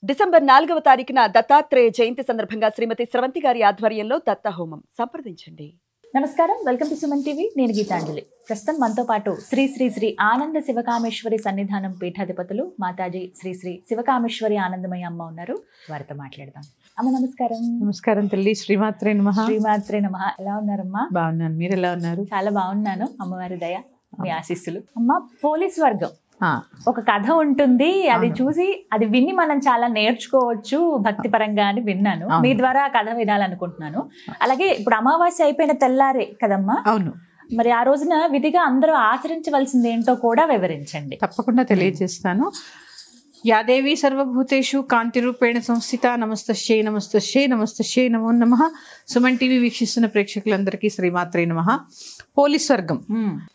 December 4వ తారీఖున దత్తాత్రేయ జయంతి సందర్భంగా శ్రీమతి స్రవంతి గారి ఆధ్వర్యంలో దత్త హోమం సంప్రదించండి. నమస్కారం, వెల్కమ్ టు సుమన్ టీవీ. నేను గీతాంజలి. ప్రస్తుతం మనతో పాటు శ్రీ శ్రీ శ్రీ ఆనంద శివకామేశ్వరి సన్నిధానం పీఠాధిపతులు మాతాజీ శ్రీ శ్రీ శివకామేశ్వరి ఆనందమయ్య అమ్మ ఉన్నారు. వారితో మాట్లాడదాం. అమ్మ నమస్కారం. నమస్కారం తల్లి. శ్రీమాత్రే నమః. శ్రీమాత్రే నమః. ఎలా ఉన్నారమ్మా? బాగున్నాను, మీరు ఎలా ఉన్నారు? చాలా బాగున్నాను. అమ్మవారి దయ, మీ ఆశీస్సులు. అమ్మ, పోలీస్ వర్గం ఒక కథ ఉంటుంది, అది చూసి అది విని మనం చాలా నేర్చుకోవచ్చు భక్తి పరంగా అని విన్నాను. మీ ద్వారా ఆ కథ వినాలనుకుంటున్నాను. అలాగే ఇప్పుడు అమావాస్య అయిపోయిన తెల్లారే కదమ్మా? అవును. మరి ఆ రోజున విధిగా అందరూ ఆచరించవలసింది ఏంటో కూడా వివరించండి. తప్పకుండా తెలియజేస్తాను. యాదేవి సర్వభూతేషు కాంతి రూపేణ సంస్థిత. నమస్తశ్చై నమస్తశ్చై నమస్తశ్చై నమో నమః. సుమన్ టీవీ వీక్షిస్తున్న ప్రేక్షకులందరికీ శ్రీమాత్రే నమః. పోలీస్ వర్గం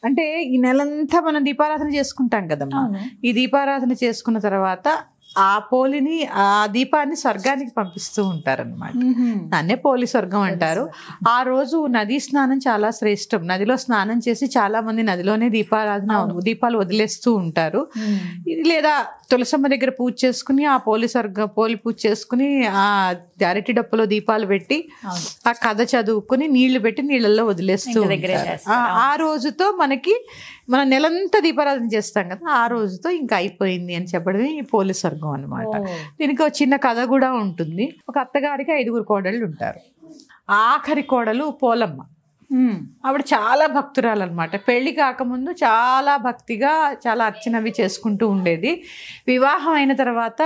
అంటే ఈ నెలంతా మనం దీపారాధన చేసుకుంటాం కదమ్మా. ఈ దీపారాధన చేసుకున్న తర్వాత ఆ పోలిని, ఆ దీపాన్ని స్వర్గానికి పంపిస్తూ ఉంటారన్నమాట. దాన్నే పోలీస్ స్వర్గం అంటారు. ఆ రోజు నదీ స్నానం చాలా శ్రేష్టం. నదిలో స్నానం చేసి చాలా మంది నదిలోనే దీపాలు వదిలేస్తూ ఉంటారు. లేదా తులసమ్మ దగ్గర పూజ చేసుకుని ఆ పోలి పూజ చేసుకుని ఆ అరటి డప్పులో దీపాలు పెట్టి ఆ కథ చదువుకుని నీళ్లు పెట్టి నీళ్ళల్లో వదిలేస్తూ ఉంటారు. ఆ రోజుతో మన నెలంతా దీపారాధన చేస్తాం కదా, ఆ రోజుతో ఇంకా అయిపోయింది అని చెప్పడమే ఈ పోలీస్ వర్గం అనమాట. దీనికి ఒక చిన్న కథ కూడా ఉంటుంది. ఒక అత్తగారికి 5 కోడళ్ళు ఉంటారు. ఆఖరి కోడలు పోలమ్మ. ఆవిడ చాలా భక్తురాలు అనమాట. పెళ్లి కాకముందు చాలా భక్తిగా చాలా అర్చనవి చేసుకుంటూ ఉండేది. వివాహం అయిన తర్వాత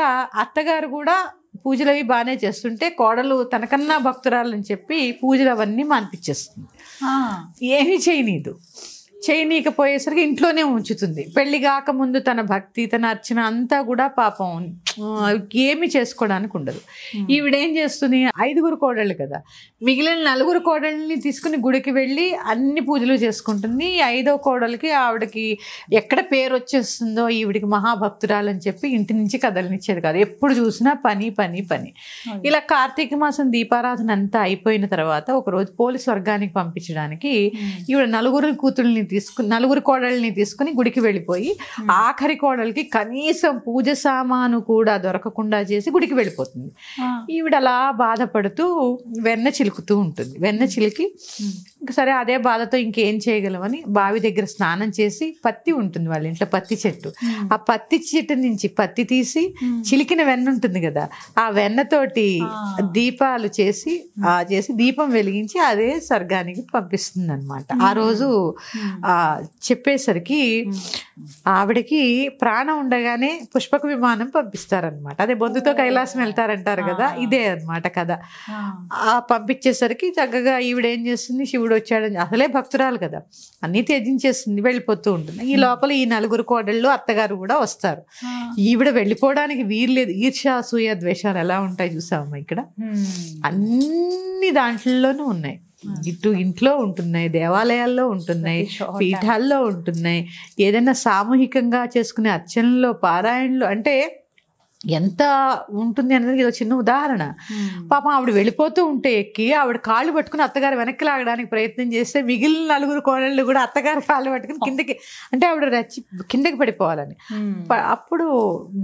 అత్తగారు కూడా పూజలు అవి బాగానే చేస్తుంటే కోడలు తనకన్నా భక్తురాలని చెప్పి పూజలు అవన్నీ మాన్పించేస్తుంది. ఏమీ చేయనీకపోయేసరికి ఇంట్లోనే ఉంచుతుంది. పెళ్లి కాకముందు తన భక్తి, తన అర్చన అంతా కూడా పాపం ఏమి చేసుకోవడానికి ఉండదు. ఈవిడేం చేస్తుంది, 5 కోడళ్ళు కదా, మిగిలిన 4 కోడళ్ళని తీసుకుని గుడికి వెళ్ళి అన్ని పూజలు చేసుకుంటుంది. 5వ కోడలికి ఆవిడకి ఎక్కడ పేరు వచ్చేస్తుందో ఈవిడికి మహాభక్తురాలని చెప్పి ఇంటి నుంచి కదలనిచ్చేది కాదు. ఎప్పుడు చూసినా పని పని పని. ఇలా కార్తీక మాసం దీపారాధన అంతా అయిపోయిన తర్వాత ఒకరోజు పోలీస్ వర్గానికి పంపించడానికి ఈవిడ 4 కోడళ్ళని తీసుకుని గుడికి వెళ్ళిపోయి ఆఖరి కోడలికి కనీసం పూజ సామాను కూడా దొరకకుండా చేసి గుడికి వెళ్ళిపోతుంది. ఈవిడ అలా బాధపడుతూ వెన్న చిలుకుతూ ఉంటుంది. వెన్న చిలికి సరే అదే బాధతో ఇంకేం చేయగలమని బావి దగ్గర స్నానం చేసి, పత్తి ఉంటుంది వాళ్ళ ఇంట్లో, పత్తి చెట్టు, ఆ పత్తి చెట్టు నుంచి పత్తి తీసి చిలికిన వెన్న ఉంటుంది కదా, ఆ వెన్నతోటి దీపాలు చేసి దీపం వెలిగించి అదే స్వర్గానికి పంపిస్తుంది అనమాట. ఆ రోజు చెప్పేసరికి ఆవిడకి ప్రాణం ఉండగానే పుష్పక విమానం పంపిస్తారనమాట. అదే బొందుతో కైలాసం వెళ్తారంటారు కదా, ఇదే అనమాట కదా. పంపించేసరికి చక్కగా ఈవిడేం చేస్తుంది, శివుడు వచ్చాడని, అసలే భక్తురాలు కదా, అన్నీ త్యజించేస్తుంది, వెళ్ళిపోతూ ఉంటుంది. ఈ లోపల ఈ 4 కోడళ్ళు అత్తగారు కూడా వస్తారు. ఈవిడ వెళ్ళిపోవడానికి వీర్లేదు. ఈర్ష్య, అసూయ, ద్వేషాలు ఎలా ఉంటాయి చూసామమ్మా ఇక్కడ. అన్ని దాంట్లోనూ ఉన్నాయి. ఇటు ఇంట్లో ఉంటున్నాయి, దేవాలయాల్లో ఉంటున్నాయి, పీఠాల్లో ఉంటున్నాయి, ఏదైనా సామూహికంగా చేసుకునే అర్చనలో, పారాయణలు, అంటే ఎంత ఉంటుంది అనేది ఇది చిన్న ఉదాహరణ. పాపం ఆవిడ వెళ్ళిపోతూ ఉంటే ఎక్కి ఆవిడ కాళ్ళు పట్టుకుని అత్తగారు వెనక్కి లాగడానికి ప్రయత్నం చేస్తే మిగిలిన 4 కోడళ్ళు కూడా అత్తగారు కాళ్ళు పట్టుకుని కిందకి, అంటే ఆవిడ కిందకి పడిపోవాలని. అప్పుడు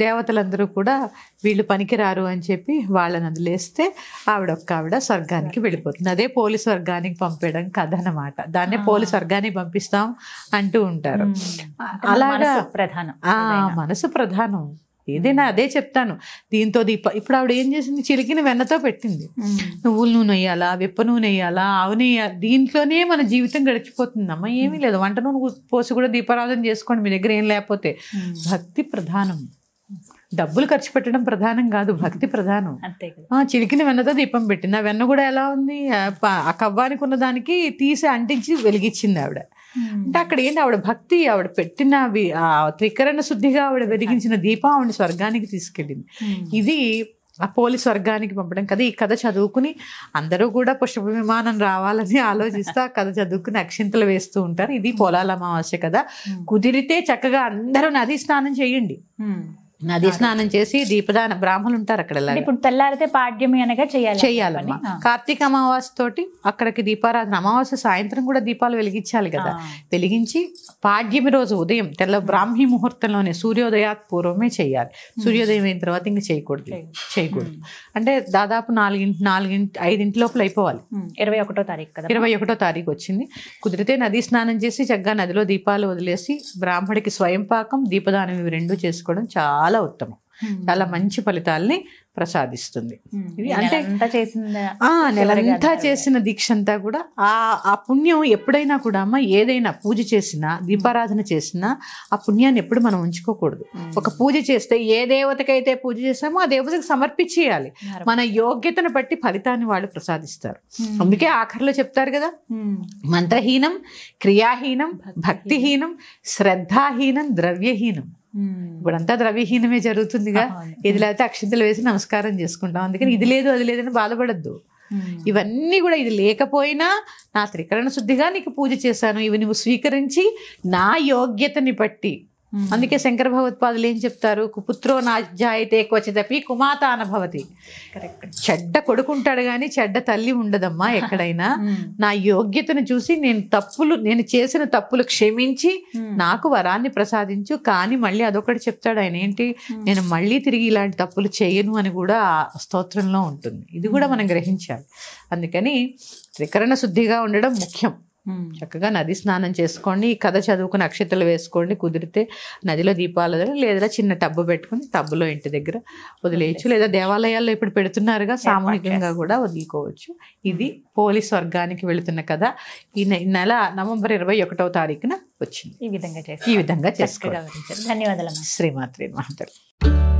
దేవతలందరూ కూడా వీళ్ళు పనికిరారు అని చెప్పి వాళ్ళని వదిలేస్తే ఆవిడ స్వర్గానికి వెళ్ళిపోతుంది. అదే పోలీస్ వర్గానికి పంపేయడం కథ అన్నమాట. దాన్నే పోలీస్ వర్గానికి పంపిస్తాం అంటూ ఉంటారు. అలాగా మనసు ప్రధానం. ఏదైనా అదే చెప్తాను. దీంతో ఇప్పుడు ఆవిడ ఏం చేసింది, చిలికిన వెన్నతో పెట్టింది. నువ్వుల నూనె వేయాలా, విప్ప నూనె వేయాలా, ఆవునే, దీంట్లోనే మన జీవితం గడిచిపోతుందమ్మా. ఏమీ లేదు, వంట నూనె పోసి కూడా దీపారాధన చేసుకోండి మీ దగ్గర ఏం లేకపోతే. భక్తి ప్రధానం. డబ్బులు ఖర్చు పెట్టడం ప్రధానం కాదు, భక్తి ప్రధానం. చిలికిన వెన్నతో దీపం పెట్టింది. ఆ వెన్న కూడా ఎలా ఉంది, ఆ కవ్వానికి ఉన్న దానికి తీసి అంటించి వెలిగించింది ఆవిడ. అంటే అక్కడ ఏంటి, ఆవిడ భక్తి, ఆవిడ పెట్టిన త్రికరణ శుద్ధిగా ఆవిడ వెలిగించిన దీపం ఆవిడ స్వర్గానికి తీసుకెళ్ళింది. ఇది ఆ పోలీస్ వర్గానికి పంపడం కదా. ఈ కథ చదువుకుని అందరూ కూడా పుష్ప విమానం రావాలని ఆలోచిస్తూ ఆ కథ చదువుకుని అక్షింతలు వేస్తూ ఉంటారు. ఇది పొలాల అమావాస్య కదా. కుదిరితే చక్కగా అందరూ నది స్నానం చేయండి. నది స్నానం చేసి దీపదాన బ్రాహ్మణులు ఉంటారు అక్కడ. ఇప్పుడు తెల్లారితే పాడ్యమి అనగా చెయ్యాలమ్మా. కార్తీక అమావాస్య తోటి అక్కడికి దీపారాధన, అమావాస్య సాయంత్రం కూడా దీపాలు వెలిగించాలి కదా, వెలిగించి పాడ్యమి రోజు ఉదయం తెల్ల బ్రాహ్మీ ముహూర్తంలోనే సూర్యోదయాత్ పూర్వమే చేయాలి. సూర్యోదయం అయిన తర్వాత ఇంకా చేయకూడదు. అంటే దాదాపు 5 లోపల అయిపోవాలి. 21వ తారీఖు కదా, 21వ తారీఖు వచ్చింది. కుదిరితే నది స్నానం చేసి చక్కగా నదిలో దీపాలు వదిలేసి బ్రాహ్మడికి స్వయం పాకం దీపదానం ఇవి 2 చేసుకోవడం చాలా ఉత్తమం. చాలా మంచి ఫలితాలని ప్రసాదిస్తుంది. ఇది అంటే నెలంతా చేసిన దీక్ష అంతా కూడా ఆ పుణ్యం ఎప్పుడైనా కూడా అమ్మ, ఏదైనా పూజ చేసినా దీపారాధన చేసినా ఆ పుణ్యాన్ని ఎప్పుడు మనం ఉంచుకోకూడదు. ఒక పూజ చేస్తే ఏ దేవతకైతే పూజ చేసామో ఆ దేవతకు సమర్పించేయాలి. మన యోగ్యతను బట్టి ఫలితాన్ని వాళ్ళు ప్రసాదిస్తారు. అందుకే ఆఖరిలో చెప్తారు కదా, మంత్రహీనం, క్రియాహీనం, భక్తిహీనం, శ్రద్ధాహీనం, ద్రవ్యహీనం. ఇప్పుడంతా ద్రవ్యహీనమే జరుగుతుందిగా. ఇది లేకపోతే అక్షంతలు వేసి నమస్కారం చేసుకుంటాం. అందుకని ఇది లేదు అది లేదని బాధపడద్దు. ఇవన్నీ కూడా ఇది లేకపోయినా నా త్రికరణ శుద్ధిగా నీకు పూజ చేశాను, ఇవి నువ్వు స్వీకరించి నా యోగ్యతని బట్టి. అందుకే శంకర భగవత్పాదులు ఏం చెప్తారు, కుపుత్రో నాజాయితే క్వచిదపి కుమాత అనభవతి. చెడ్డ కొడుకుంటాడు కానీ చెడ్డ తల్లి ఉండదమ్మా ఎక్కడైనా. నా యోగ్యతను చూసి నేను చేసిన తప్పులు క్షమించి నాకు వరాన్ని ప్రసాదించు. కానీ మళ్ళీ అదొకటి చెప్తాడు ఆయన, ఏంటి, నేను మళ్ళీ తిరిగి ఇలాంటి తప్పులు చేయను అని కూడా స్తోత్రంలో ఉంటుంది. ఇది కూడా మనం గ్రహించాలి. అందుకని త్రికరణ శుద్ధిగా ఉండడం ముఖ్యం. చక్కగా నది స్నానం చేసుకోండి, ఈ కథ చదువుకుని అక్షతలు వేసుకోండి. కుదిరితే నదిలో దీపాలు లేదా చిన్న టబ్బు పెట్టుకుని టబ్బులో ఇంటి దగ్గర వదిలేయచ్చు. లేదా దేవాలయాల్లో ఇప్పుడు పెడుతున్నారుగా, సామూహికంగా కూడా వదులుకోవచ్చు. ఇది పోలీస్ వర్గానికి వెళుతున్న కథ. ఈ నెల నవంబర్ 21వ తారీఖున వచ్చింది. ఈ విధంగా చేసుకోండి. ధన్యవాదాలు. శ్రీమాత్రి. శ్రీమాత్రి.